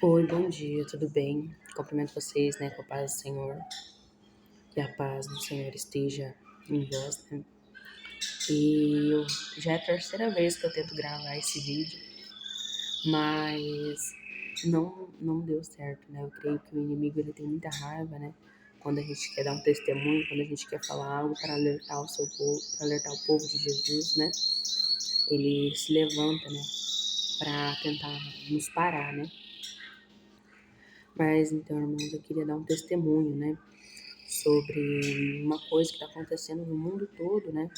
Oi, bom dia, tudo bem? Cumprimento vocês, né, com a paz do Senhor. Que a paz do Senhor esteja em vós, né? Já é a terceira vez que eu tento gravar esse vídeo, mas não deu certo, né? Eu creio que o inimigo ele tem muita raiva, né? Quando a gente quer dar um testemunho, quando a gente quer falar algo para alertar o seu povo, para alertar o povo de Jesus, né? Ele se levanta, né, para tentar nos parar, né? Mas então, irmãos, eu queria dar um testemunho, né, sobre uma coisa que está acontecendo no mundo todo, né?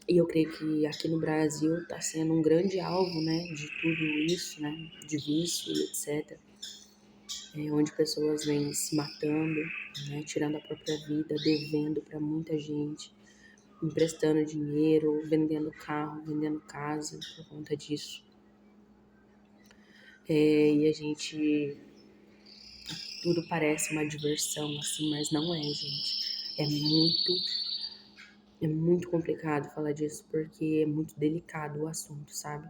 E eu creio que aqui no Brasil está sendo um grande alvo, né, de tudo isso, né, de vício e etc. Onde pessoas vêm se matando, né, tirando a própria vida, devendo para muita gente, emprestando dinheiro, vendendo carro, vendendo casa por conta disso. E a gente, tudo parece uma diversão, assim, mas não é, gente. É muito complicado falar disso porque é muito delicado o assunto, sabe?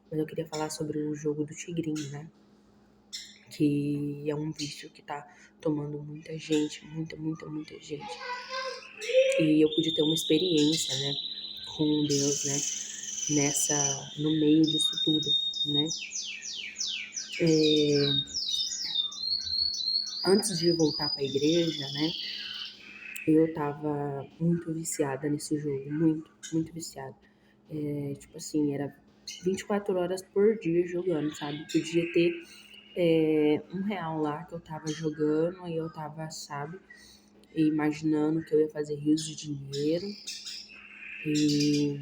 Mas eu queria falar sobre o jogo do tigrinho, né? Que é um vício que tá tomando muita gente, muita gente. E eu pude ter uma experiência, né, com Deus, né, no meio disso tudo, né? É, Antes de voltar para a igreja, né, eu tava muito viciada nesse jogo, muito viciada. Tipo assim, era 24 horas por dia jogando, sabe? Podia ter R$ 1 lá que eu tava jogando e eu tava, sabe, imaginando que eu ia fazer rios de dinheiro e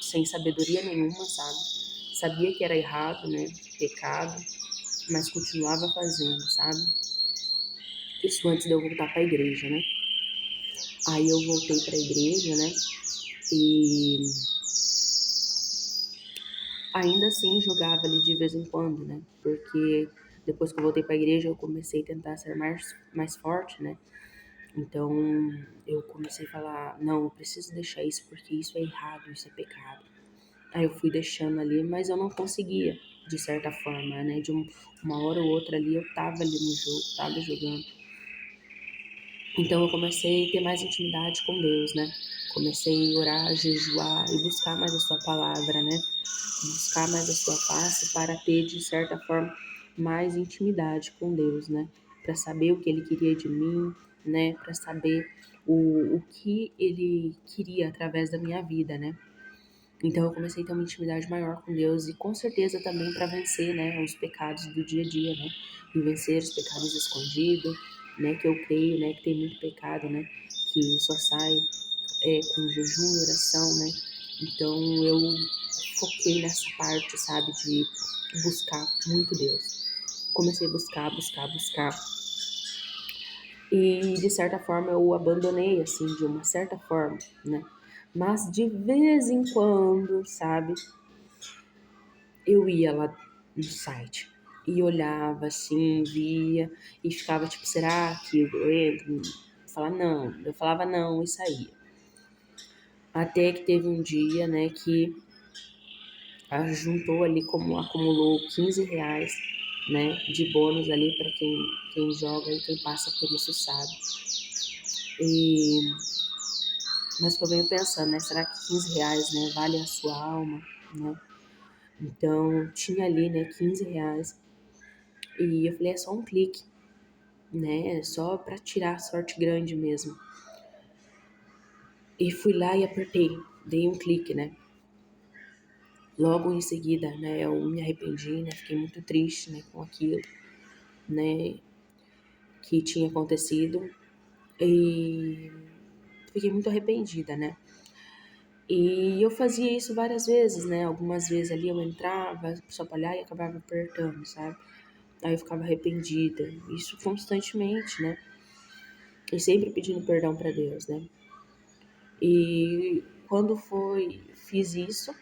sem sabedoria nenhuma, sabe? Sabia que era errado, né? Pecado, mas continuava fazendo, sabe? Isso antes de eu voltar pra igreja, né? Aí eu voltei pra igreja, né? E ainda assim jogava ali de vez em quando, né? Porque depois que eu voltei pra igreja eu comecei a tentar ser mais forte, né? Então eu comecei a falar, não, eu preciso deixar isso porque isso é errado, isso é pecado. Aí eu fui deixando ali, mas eu não conseguia, de certa forma, né? Uma hora ou outra ali eu tava ali no jogo, tava jogando. Então eu comecei a ter mais intimidade com Deus, né? Comecei a orar, jejuar e buscar mais a sua palavra, né? Buscar mais a sua face para ter, de certa forma, mais intimidade com Deus, né? Para saber o que Ele queria de mim, né? Para saber o que Ele queria através da minha vida, né? Então eu comecei a ter uma intimidade maior com Deus e com certeza também para vencer, né, os pecados do dia a dia, né, e vencer os pecados escondidos, né, que eu creio, né, que tem muito pecado, né, que só sai com jejum e oração, né. Então eu foquei nessa parte, sabe, de buscar muito Deus. Comecei a buscar. E de certa forma eu o abandonei, assim, de uma certa forma, né. Mas de vez em quando, sabe, eu ia lá no site e olhava assim, via e ficava tipo, será que eu entro? Falar não, eu falava não e saía. Até que teve um dia, né, que juntou ali como acumulou R$ 15, né, de bônus ali para quem joga e quem passa por isso sabe. E mas que eu venho pensando, né, será que R$ 15, né, vale a sua alma, né? Então tinha ali, né, R$ 15 e eu falei, é só um clique, né? Só para tirar a sorte grande mesmo. E fui lá e apertei, dei um clique, né? Logo em seguida, né, eu me arrependi, né? Fiquei muito triste, né, com aquilo, né, que tinha acontecido e fiquei muito arrependida, né? E eu fazia isso várias vezes, né? Algumas vezes ali eu entrava só pra olhar e acabava apertando, sabe? Aí eu ficava arrependida, isso constantemente, né? E sempre pedindo perdão pra Deus, né? E quando fiz isso,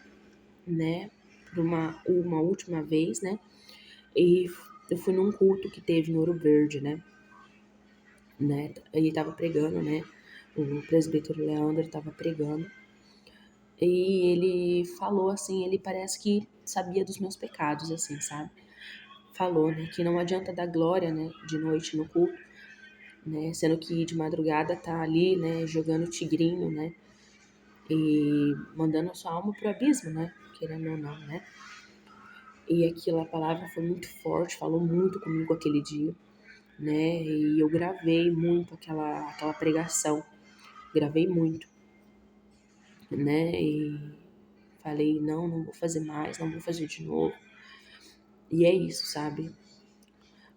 né, por uma última vez, né, e eu fui num culto que teve em Ouro Verde, né, ele tava pregando, né, o presbítero Leandro tava pregando, e ele falou assim, ele parece que sabia dos meus pecados, assim, sabe, falou, né, que não adianta dar glória, né, de noite no culto, né, sendo que de madrugada tá ali, né, jogando tigrinho, né, e mandando a sua alma pro abismo, né, querendo ou não, né. E aquilo, a palavra foi muito forte, falou muito comigo aquele dia, né, e eu gravei muito aquela pregação, gravei muito, né, e falei, não vou fazer mais, não vou fazer de novo. E é isso, sabe?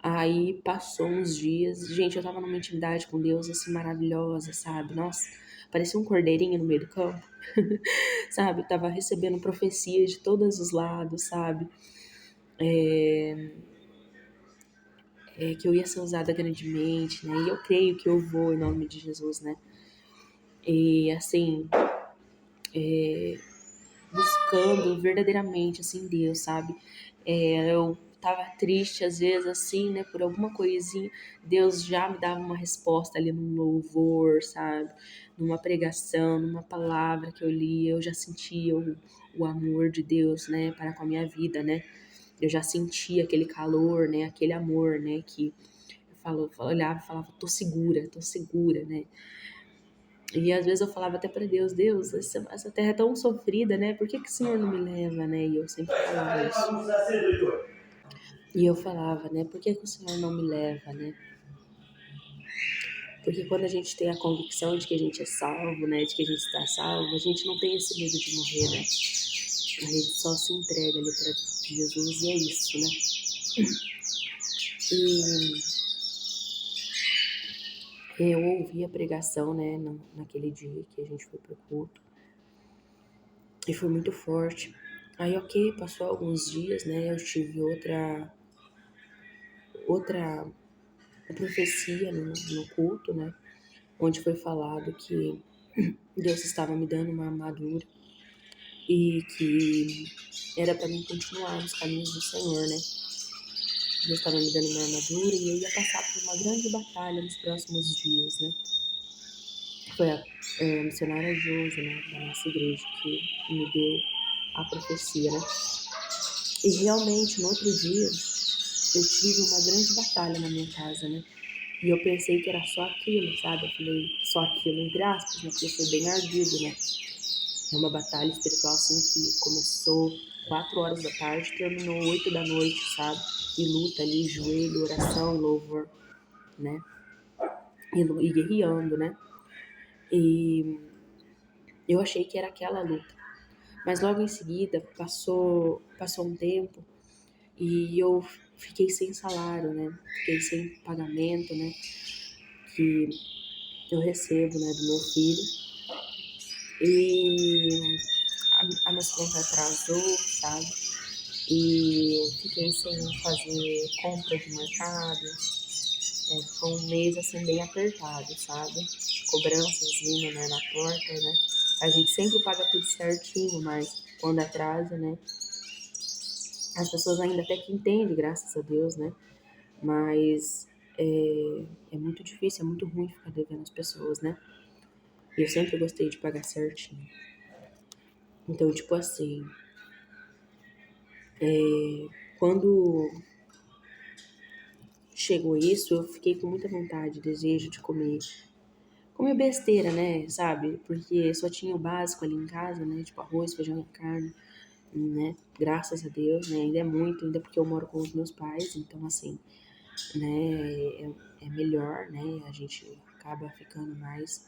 Aí passou uns dias, gente, eu tava numa intimidade com Deus assim maravilhosa, sabe? Nossa, parecia um cordeirinho no meio do campo, sabe? Eu tava recebendo profecias de todos os lados, sabe? Que eu ia ser usada grandemente, né? E eu creio que eu vou em nome de Jesus, né? E assim, buscando verdadeiramente, assim, Deus, sabe? Eu tava triste às vezes, assim, né, por alguma coisinha, Deus já me dava uma resposta ali num louvor, sabe? Numa pregação, numa palavra que eu lia, eu já sentia o amor de Deus, né, para com a minha vida, né? Eu já sentia aquele calor, né, aquele amor, né, que eu olhava e falava, tô segura, né? E às vezes eu falava até para Deus, Deus, essa terra é tão sofrida, né? Por que que o Senhor não me leva, né? E eu sempre falava isso. E eu falava, né? Por que que o Senhor não me leva, né? Porque quando a gente tem a convicção de que a gente é salvo, né? De que a gente está salvo, a gente não tem esse medo de morrer, né? A gente só se entrega ali para Jesus e é isso, né? E eu ouvi a pregação, né? Naquele dia que a gente foi pro culto. E foi muito forte. Aí, ok, passou alguns dias, né? Eu tive outra profecia no culto, né? Onde foi falado que Deus estava me dando uma armadura e que era para mim continuar nos caminhos do Senhor, né? Deus estava me dando uma armadura e eu ia passar por uma grande batalha nos próximos dias, né? Foi a missionária Josi, né, da nossa igreja, que me deu a profecia, né? E realmente, no outro dia, eu tive uma grande batalha na minha casa, né? E eu pensei que era só aquilo, sabe? Eu falei, só aquilo, entre aspas, né? Porque foi bem ardido, né? É uma batalha espiritual, assim, que começou 4 horas da tarde, terminou 8 da noite, sabe? E luta ali, joelho, oração e louvor, né? E guerreando, né? E eu achei que era aquela luta. Mas logo em seguida, passou um tempo e eu fiquei sem salário, né? Fiquei sem pagamento, né? Que eu recebo, né, do meu filho. E a minha conta atrasou, sabe? E fiquei sem fazer compra de mercado. Foi um mês assim bem apertado, sabe? Cobranças vindo, né, na porta, né? A gente sempre paga tudo certinho, mas quando atrasa, né? As pessoas ainda até que entendem, graças a Deus, né? Mas é muito difícil, é muito ruim ficar devendo as pessoas, né? E eu sempre gostei de pagar certinho. Então, tipo assim, quando chegou isso, eu fiquei com muita vontade, desejo de comer besteira, né, sabe? Porque só tinha o básico ali em casa, né? Tipo arroz, feijão e carne, né? Graças a Deus, né? Ainda é muito, ainda porque eu moro com os meus pais, então assim, né? É melhor, né? A gente acaba ficando mais,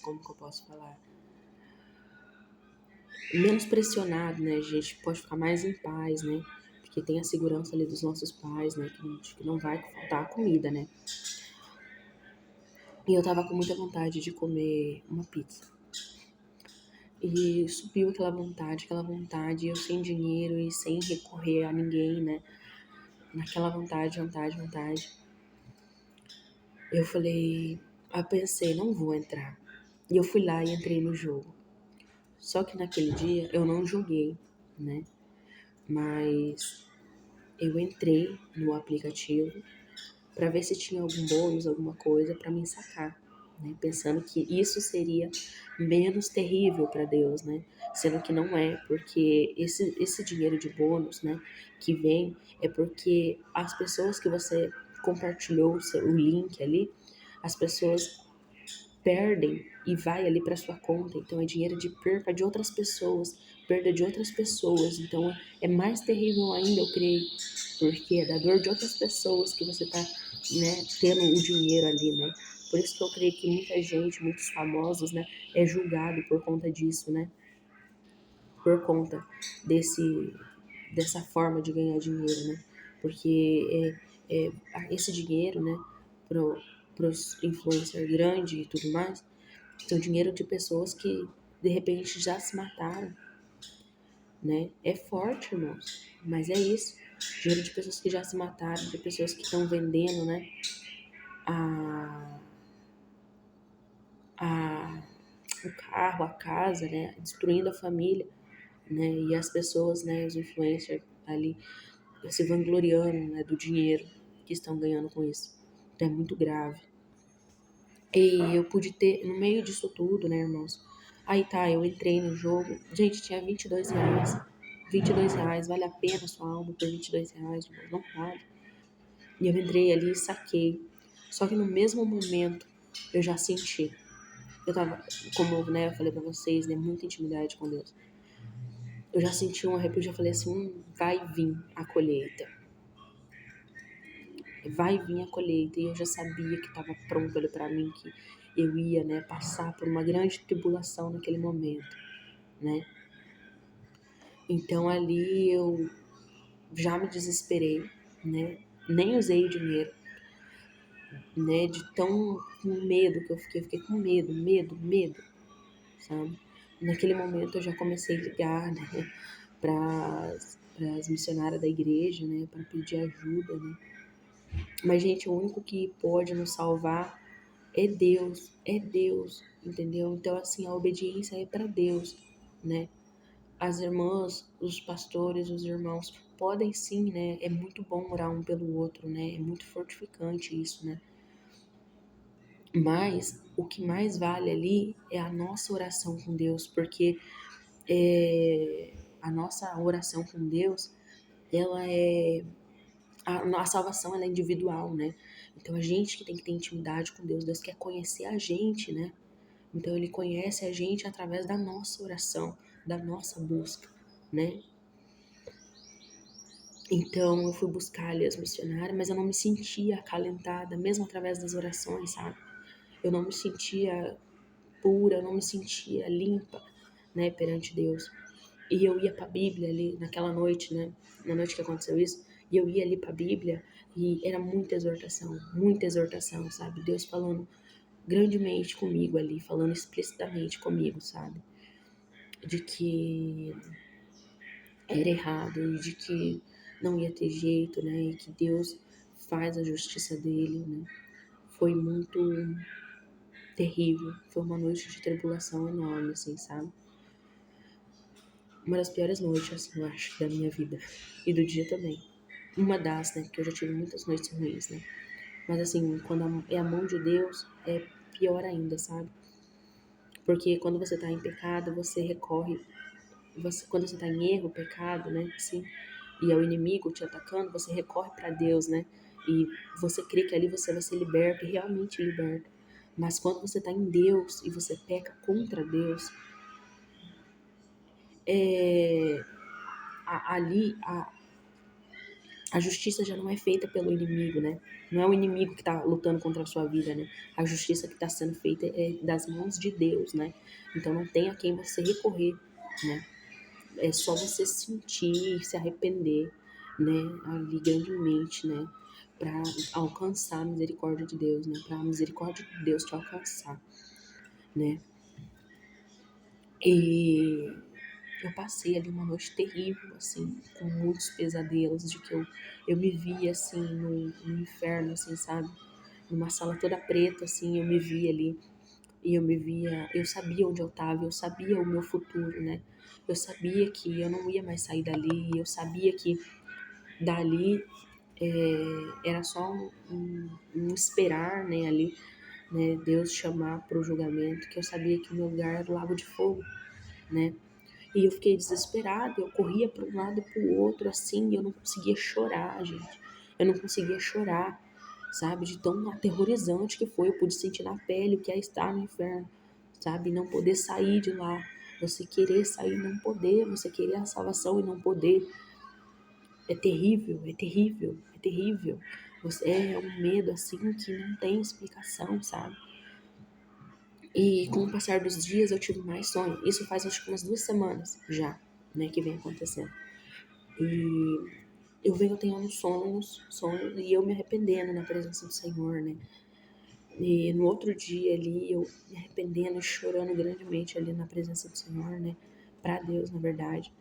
como que eu posso falar? Menos pressionado, né? A gente pode ficar mais em paz, né? Porque tem a segurança ali dos nossos pais, né? Que não vai faltar comida, né? E eu tava com muita vontade de comer uma pizza. E subiu aquela vontade, eu sem dinheiro e sem recorrer a ninguém, né? Naquela vontade. Eu falei, eu pensei, não vou entrar. E eu fui lá e entrei no jogo. Só que naquele dia eu não joguei, né? Mas eu entrei no aplicativo para ver se tinha algum bônus, alguma coisa para mim sacar, né? Pensando que isso seria menos terrível para Deus, né? Sendo que não é, porque esse dinheiro de bônus, né, que vem, é porque as pessoas que você compartilhou o link ali, as pessoas perdem e vai ali para sua conta. Então é dinheiro de perca de outras pessoas, perda de outras pessoas. Então é mais terrível ainda, eu creio, porque é da dor de outras pessoas que você tá, né, tendo o dinheiro ali, né? Por isso que eu creio que muita gente, muitos famosos, né, é julgado por conta disso, né? Por conta dessa forma de ganhar dinheiro, né? Porque esse dinheiro, né, pros influencers grandes e tudo mais, são dinheiro de pessoas que de repente já se mataram, né? É forte, irmãos, mas é isso. Dinheiro de pessoas que já se mataram, de pessoas que estão vendendo, né? A, a, o carro, a casa, né? Destruindo a família, né? E as pessoas, né? Os influencers ali se vangloriando, né? Do dinheiro que estão ganhando com isso. Então é muito grave. E eu pude ter, no meio disso tudo, né, irmãos? Aí tá, eu entrei no jogo. Gente, tinha R$ 22. R$ 22, vale a pena a sua alma por R$ 22, irmãos? Não vale. E eu entrei ali e saquei. Só que no mesmo momento, eu já senti. Eu tava, como, né, eu falei pra vocês, né, muita intimidade com Deus. Eu já senti um arrepio, já falei assim, vai vir a colheita. Vai vir a colheita. E eu já sabia que estava pronto ali para mim, que eu ia, né, passar por uma grande tribulação naquele momento, né? Então ali eu já me desesperei, né? Nem usei o dinheiro, né? De tão com medo que eu fiquei com medo, sabe? Naquele momento eu já comecei a ligar, né, para as missionárias da igreja, né, para pedir ajuda, né? Mas, gente, o único que pode nos salvar é Deus, entendeu? Então, assim, a obediência é para Deus, né? As irmãs, os pastores, os irmãos podem sim, né? É muito bom orar um pelo outro, né? É muito fortificante isso, né? Mas o que mais vale ali é a nossa oração com Deus, porque a nossa oração com Deus, ela é a salvação, ela é individual, né? Então a gente que tem que ter intimidade com Deus, Deus quer conhecer a gente, né? Então ele conhece a gente através da nossa oração, da nossa busca, né? Então eu fui buscar ali as missionárias, mas eu não me sentia acalentada, mesmo através das orações, sabe? Eu não me sentia pura, eu não me sentia limpa, né, perante Deus. E eu ia para a Bíblia ali naquela noite, né? Na noite que aconteceu isso, e eu ia ali para a Bíblia e era muita exortação, sabe? Deus falando grandemente comigo ali, falando explicitamente comigo, sabe? De que era errado e de que não ia ter jeito, né? E que Deus faz a justiça dele, né? Foi muito terrível, foi uma noite de tribulação enorme, assim, sabe? Uma das piores noites, assim, eu acho, da minha vida. E do dia também. Uma das, né? Porque eu já tive muitas noites ruins, né? Mas assim, quando é a mão de Deus, é pior ainda, sabe? Porque quando você tá em pecado, você recorre. Quando você tá em erro, pecado, né? Assim, e é o inimigo te atacando, você recorre para Deus, né? E você crê que ali você vai ser liberto, e realmente liberto. Mas quando você tá em Deus e você peca contra Deus, é, ali a justiça já não é feita pelo inimigo, né? Não é o inimigo que está lutando contra a sua vida, né? A justiça que está sendo feita é das mãos de Deus, né? Então não tem a quem você recorrer, né? É só você sentir, se arrepender, né? Ali grandemente, né? Para alcançar a misericórdia de Deus, né? Para a misericórdia de Deus te alcançar, né? E eu passei ali uma noite terrível, assim, com muitos pesadelos, de que eu me via, assim, no inferno, assim, sabe? Numa sala toda preta, assim, eu me via ali. E eu me via, eu sabia onde eu estava, eu sabia o meu futuro, né? Eu sabia que eu não ia mais sair dali, eu sabia que dali era só um esperar, né, ali, né, Deus chamar para o julgamento, que eu sabia que o meu lugar era o lago de fogo, né? E eu fiquei desesperada, eu corria para um lado e para o outro, assim, e eu não conseguia chorar, gente. Eu não conseguia chorar, sabe? De tão aterrorizante que foi. Eu pude sentir na pele o que é estar no inferno, sabe? Não poder sair de lá. Você querer sair e não poder. Você querer a salvação e não poder. É terrível, é terrível, é terrível. É um medo, assim, que não tem explicação, sabe? E com o passar dos dias eu tive mais sonho. Isso faz acho que umas 2 semanas já, né, que vem acontecendo. E eu venho tendo sonhos, e eu me arrependendo na presença do Senhor, né? E no outro dia ali, eu me arrependendo e chorando grandemente ali na presença do Senhor, né? Pra Deus, na verdade.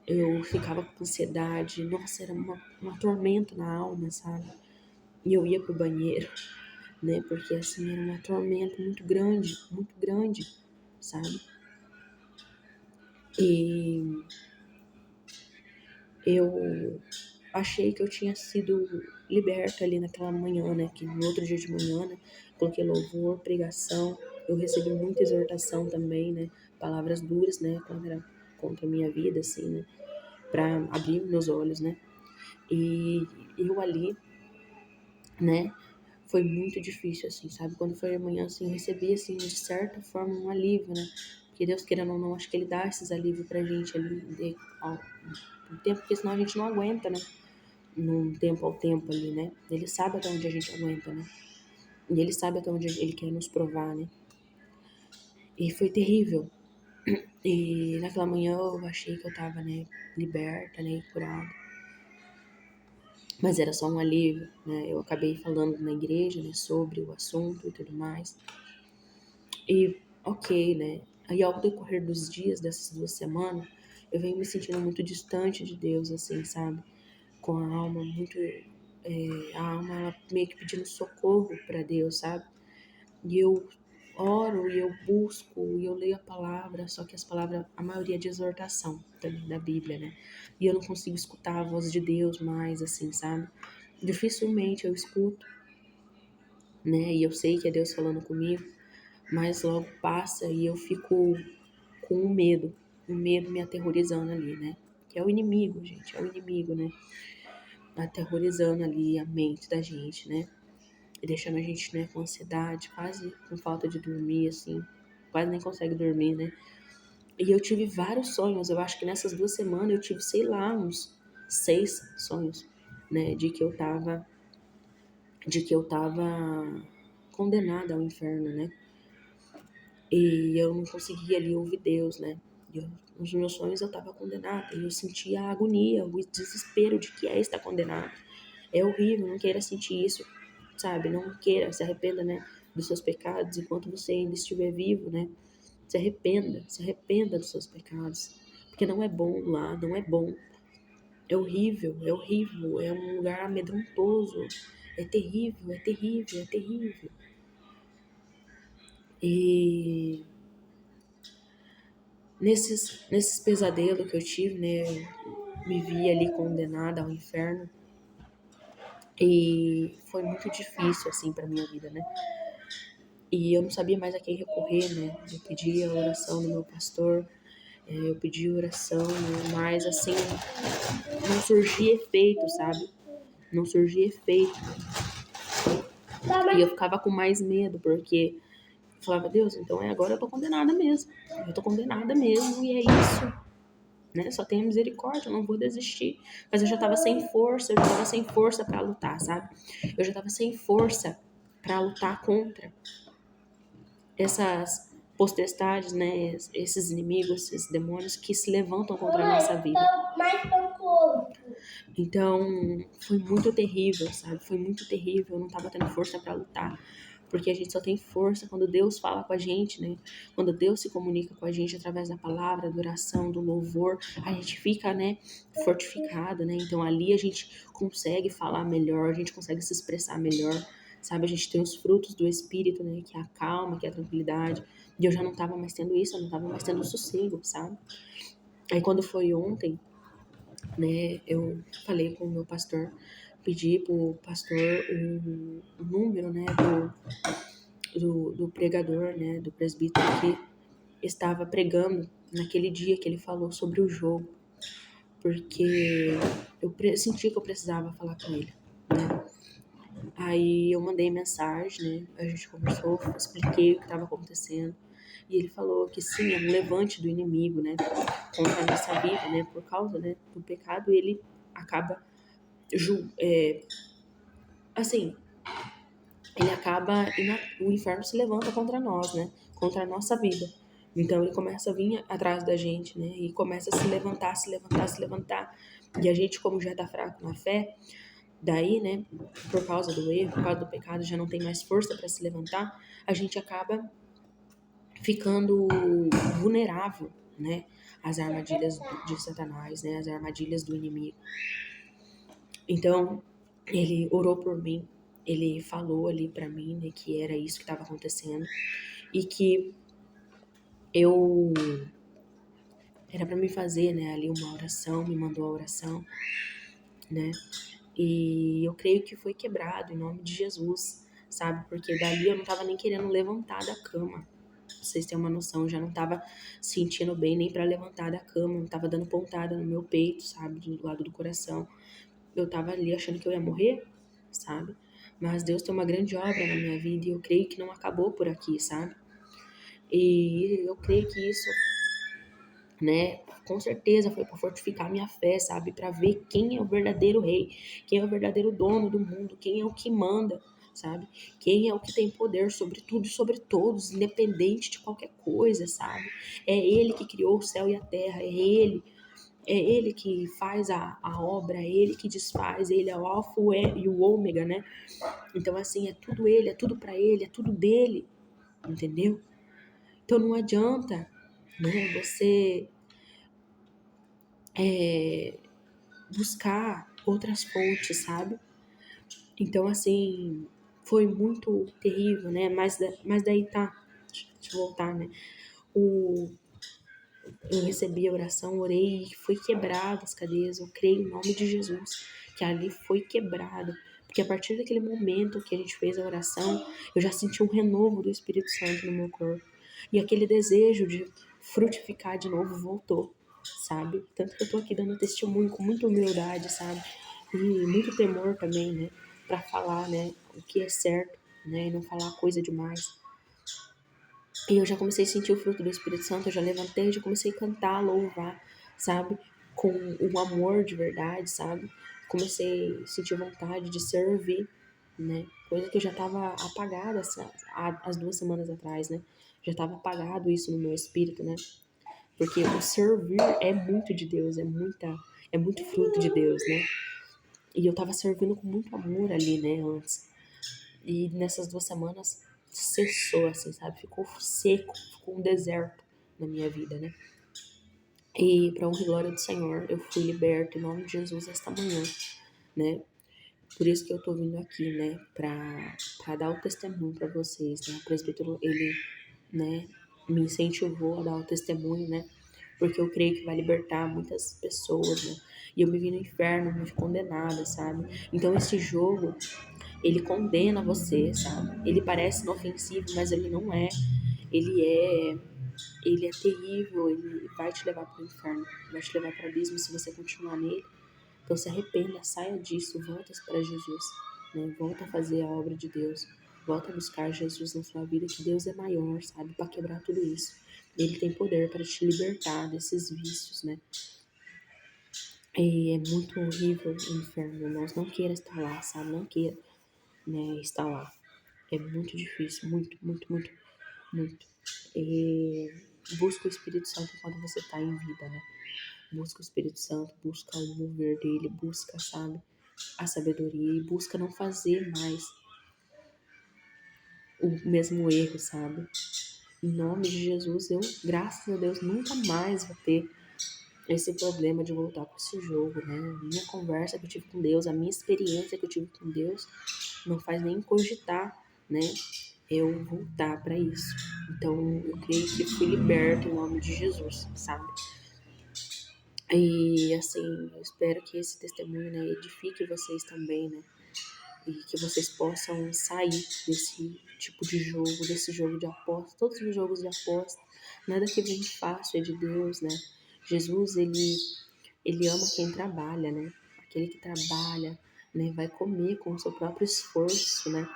Eu ficava com ansiedade, nossa, era uma tormenta na alma, sabe? E eu ia pro banheiro, né? Porque assim, era uma tormenta muito grande, sabe? E eu achei que eu tinha sido liberta ali naquela manhã, né? Que no outro dia de manhã, né? Coloquei louvor, pregação. Eu recebi muita exortação também, né? Palavras duras, né? Contra a minha vida, assim, né? Pra abrir meus olhos, né? E eu ali, né? Foi muito difícil, assim, sabe? Quando foi amanhã, assim, eu recebi, assim, de certa forma, um alívio, né? Porque Deus, querendo ou não, acho que Ele dá esses alívios pra gente ali, ao tempo, porque senão a gente não aguenta, né? Num tempo ao tempo ali, né? Ele sabe até onde a gente aguenta, né? E Ele sabe até onde Ele quer nos provar, né? E foi terrível. E naquela manhã eu achei que eu tava, né, liberta, né, curada. Mas era só um alívio, né? Eu acabei falando na igreja, né, sobre o assunto e tudo mais. E ok, né? Aí ao decorrer dos dias dessas 2 semanas, eu venho me sentindo muito distante de Deus, assim, sabe? Com a alma muito. A alma ela meio que pedindo socorro para Deus, sabe? E eu oro e eu busco e eu leio a palavra, só que as palavras, a maioria é de exortação também da Bíblia, né? E eu não consigo escutar a voz de Deus mais, assim, sabe? Dificilmente eu escuto, né? E eu sei que é Deus falando comigo, mas logo passa e eu fico com o medo me aterrorizando ali, né? Que é o inimigo, gente, é o inimigo, né? Aterrorizando ali a mente da gente, né? E deixando a gente, né, com ansiedade, quase com falta de dormir, assim, quase nem consegue dormir, né? E eu tive vários sonhos, eu acho que nessas 2 semanas eu tive, sei lá, uns 6 sonhos, né, de que eu tava condenada ao inferno, né? E eu não conseguia ali ouvir Deus, né? Nos meus sonhos eu tava condenada e eu sentia a agonia, o desespero de que é estar condenado. É horrível, não queira sentir isso, sabe? Não queira, se arrependa, né, dos seus pecados enquanto você ainda estiver vivo, né? Se arrependa dos seus pecados, porque não é bom lá, não é bom. É horrível, é um lugar amedrontoso, é terrível, é terrível, é terrível. E nesses pesadelos que eu tive, né, eu me vi ali condenada ao inferno e foi muito difícil, assim, pra minha vida, né? E eu não sabia mais a quem recorrer, né? Eu pedi a oração do meu pastor, eu pedi oração, né? Mas assim, não surgia efeito, sabe? Não surgia efeito. E eu ficava com mais medo, porque eu falava, Deus, então agora eu tô condenada mesmo. Eu tô condenada mesmo, e é isso. Né? Só tenha misericórdia, eu não vou desistir. Mas eu já tava sem força, eu já tava sem força pra lutar, sabe? Eu já tava sem força pra lutar contra essas potestades, né, esses inimigos, esses demônios que se levantam contra a nossa vida. Então, foi muito terrível, sabe? Foi muito terrível, eu não tava tendo força para lutar. Porque a gente só tem força quando Deus fala com a gente, né? Quando Deus se comunica com a gente através da palavra, da oração, do louvor, a gente fica, né, fortificado, né? Então ali a gente consegue falar melhor, a gente consegue se expressar melhor, sabe? A gente tem os frutos do Espírito, né? Que é a calma, que é a tranquilidade. E eu já não tava mais tendo isso, eu não tava mais tendo sossego, sabe? Aí quando foi ontem, né, eu falei com o meu pastor, pedi pro pastor o número, né, do pregador, né, do presbítero que estava pregando naquele dia que ele falou sobre o jogo, porque eu senti que eu precisava falar com ele, né? Aí eu mandei mensagem, né? A gente conversou, expliquei o que estava acontecendo. E ele falou que sim, é um levante do inimigo, né? Contra a nossa vida, né? Por causa, né, do pecado, ele acaba, assim, ele acaba, o inferno se levanta contra nós, né? Contra a nossa vida. Então ele começa a vir atrás da gente, né? E começa a se levantar, se levantar, se levantar. E a gente, como já tá fraco na fé, daí, né, por causa do erro, por causa do pecado, já não tem mais força para se levantar, a gente acaba ficando vulnerável, né, às armadilhas de Satanás, né, às armadilhas do inimigo. Então, ele orou por mim, ele falou ali para mim, né, que era isso que estava acontecendo e que eu era para me fazer, né, ali uma oração, me mandou a oração, né? E eu creio que foi quebrado em nome de Jesus, sabe? Porque dali eu não tava nem querendo levantar da cama. Pra vocês terem uma noção, eu já não tava sentindo bem nem para levantar da cama, não tava dando pontada no meu peito, sabe? Do lado do coração. Eu tava ali achando que eu ia morrer, sabe? Mas Deus tem uma grande obra na minha vida e eu creio que não acabou por aqui, sabe? E eu creio que isso, né, com certeza foi para fortificar minha fé, sabe, para ver quem é o verdadeiro rei, quem é o verdadeiro dono do mundo, quem é o que manda, sabe, quem é o que tem poder sobre tudo e sobre todos, independente de qualquer coisa, sabe, é ele que criou o céu e a terra, é ele que faz a obra, é ele que desfaz, ele é o alfa e o ômega, né, então assim, é tudo ele, é tudo para ele, é tudo dele, entendeu? Então não adianta, né, você buscar outras fontes, sabe? Então, assim, foi muito terrível, né? Mas daí tá, deixa eu voltar, né? O, eu recebi a oração, orei e foi quebrada as cadeias. Eu creio em nome de Jesus que ali foi quebrado. Porque a partir daquele momento que a gente fez a oração, eu já senti um renovo do Espírito Santo no meu corpo. E aquele desejo de frutificar de novo voltou, sabe? Tanto que eu tô aqui dando testemunho com muita humildade, sabe? E muito temor também, né? Pra falar, né? O que é certo, né? E não falar coisa demais. E eu já comecei a sentir o fruto do Espírito Santo, eu já levantei, já comecei a cantar, louvar, sabe? Com um amor de verdade, sabe? Comecei a sentir vontade de servir, né? Coisa que eu já estava apagada as 2 semanas atrás, né? Já estava apagado isso no meu espírito, né? Porque o servir é muito de Deus, é muito fruto de Deus, né? E eu tava servindo com muito amor ali, né, antes. E nessas 2 semanas cessou, assim, sabe? Ficou seco, ficou um deserto na minha vida, né? E para honra e glória do Senhor, eu fui liberta em nome de Jesus esta manhã, né? Por isso que eu tô vindo aqui, né? Pra dar o testemunho para vocês, né? O presbítero, ele, né, me incentivou a dar o testemunho, né? Porque eu creio que vai libertar muitas pessoas, né? E eu me vi no inferno, me vi condenada, sabe? Então esse jogo, ele condena você, sabe? Ele parece inofensivo, mas ele não é. Ele é, ele é terrível, ele vai te levar para o inferno, vai te levar para o abismo se você continuar nele. Então se arrependa, saia disso, volta para Jesus, né? Volta a fazer a obra de Deus, volta a buscar Jesus na sua vida, que Deus é maior, sabe? Para quebrar tudo isso. Ele tem poder para te libertar desses vícios, né? E é muito horrível o inferno, irmãos. Não queira estar lá, sabe? Não queira, né, estar lá. É muito difícil, muito, muito, muito, muito. E busca o Espírito Santo quando você está em vida, né? Busca o Espírito Santo, busca o mover dele, busca, sabe, a sabedoria e busca não fazer mais o mesmo erro, sabe? Em nome de Jesus, eu, graças a Deus, nunca mais vou ter esse problema de voltar com esse jogo, né? A minha conversa que eu tive com Deus, a minha experiência que eu tive com Deus, não faz nem cogitar, né? Eu voltar para isso. Então, eu creio que fui liberta em nome de Jesus, sabe? E assim, eu espero que esse testemunho, né, edifique vocês também, né? E que vocês possam sair desse tipo de jogo, desse jogo de aposta, todos os jogos de aposta. Nada que vem fácil é de Deus, né? Jesus, ele ama quem trabalha, né? Aquele que trabalha, né? Vai comer com o seu próprio esforço, né?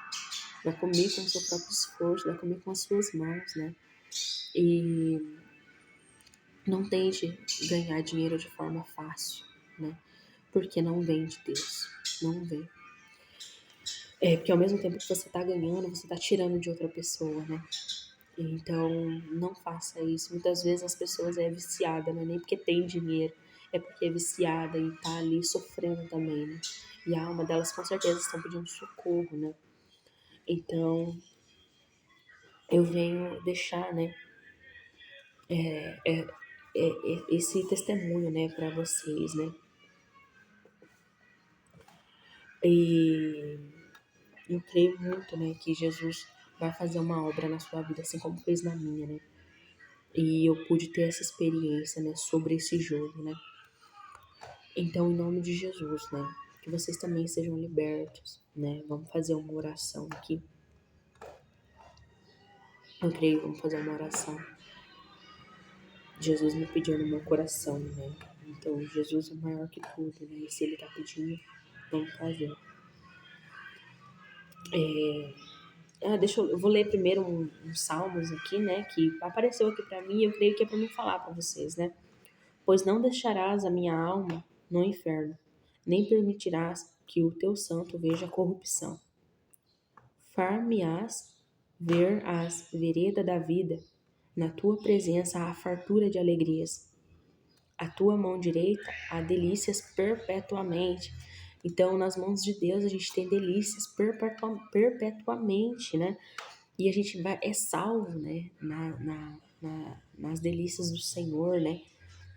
Vai comer com o seu próprio esforço, vai comer com as suas mãos, né? E não tente ganhar dinheiro de forma fácil, né? Porque não vem de Deus, não vem. Porque ao mesmo tempo que você tá ganhando, você tá tirando de outra pessoa, né? Então, não faça isso. Muitas vezes as pessoas é viciada, não é nem porque tem dinheiro, é porque é viciada e tá ali sofrendo também, né? E a alma delas com certeza estão pedindo socorro, né? Então, eu venho deixar, né, esse testemunho, né, para vocês, né? E eu creio muito, né, que Jesus vai fazer uma obra na sua vida, assim como fez na minha, né? E eu pude ter essa experiência, né, sobre esse jogo, né? Então, em nome de Jesus, né, que vocês também sejam libertos, né? Vamos fazer uma oração aqui. Eu creio, vamos fazer uma oração. Jesus me pediu no meu coração, né? Então, Jesus é maior que tudo, né? E se Ele tá pedindo, vamos fazer. Eu vou ler primeiro uns salmos aqui, né? Que apareceu aqui pra mim e eu creio que é pra mim falar pra vocês, né? Pois não deixarás a minha alma no inferno, nem permitirás que o teu santo veja corrupção. Far-me-ás ver as veredas da vida, na tua presença há fartura de alegrias. A tua mão direita há delícias perpetuamente. Então, nas mãos de Deus, a gente tem delícias perpetuamente, né? E a gente é salvo, né? Nas delícias do Senhor, né?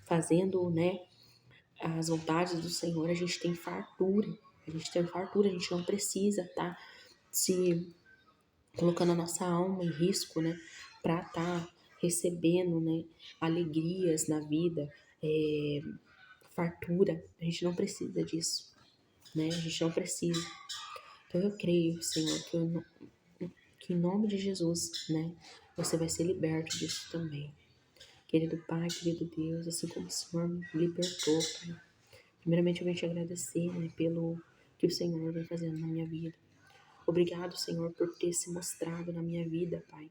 Fazendo, né? As vontades do Senhor, a gente tem fartura. A gente tem fartura, a gente não precisa tá se colocando a nossa alma em risco, né? Pra tá recebendo, né? Alegrias na vida, fartura. A gente não precisa disso, né? A gente não precisa. Então eu creio, Senhor, que em nome de Jesus, né? Você vai ser liberto disso também. Querido Pai, querido Deus, assim como o Senhor me libertou, Pai. Primeiramente eu venho te agradecer, né? Pelo que o Senhor vem fazendo na minha vida. Obrigado, Senhor, por ter se mostrado na minha vida, Pai,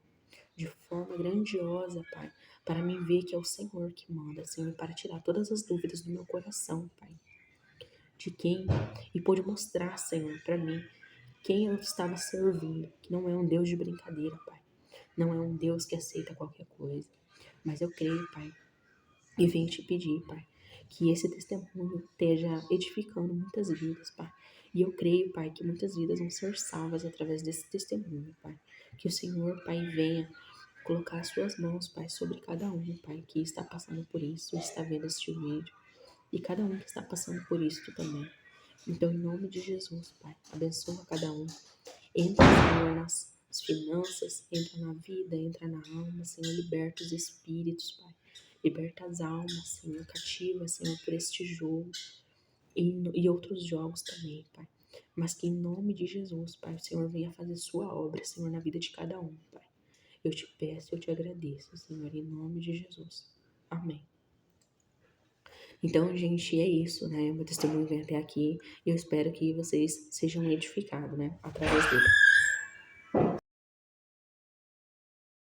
de forma grandiosa, Pai, para me ver que é o Senhor que manda, Senhor, para tirar todas as dúvidas do meu coração, Pai, de quem, e pôde mostrar, Senhor, para mim, quem eu estava servindo, que não é um Deus de brincadeira, Pai, não é um Deus que aceita qualquer coisa, mas eu creio, Pai, e venho te pedir, Pai, que esse testemunho esteja edificando muitas vidas, Pai. E eu creio, Pai, que muitas vidas vão ser salvas através desse testemunho, Pai. Que o Senhor, Pai, venha colocar as suas mãos, Pai, sobre cada um, Pai, que está passando por isso, está vendo este vídeo. E cada um que está passando por isso também. Então, em nome de Jesus, Pai, abençoa cada um. Entra, Senhor, nas finanças, entra na vida, entra na alma, Senhor, liberta os espíritos, Pai. Liberta as almas, Senhor, cativa, Senhor, por este jogo e outros jogos também, Pai. Mas que em nome de Jesus, Pai, o Senhor venha fazer sua obra, Senhor, na vida de cada um, Pai. Eu te peço, eu te agradeço, Senhor, em nome de Jesus. Amém. Então, gente, é isso, né? Meu testemunho vem até aqui e eu espero que vocês sejam edificados, né? Através dele.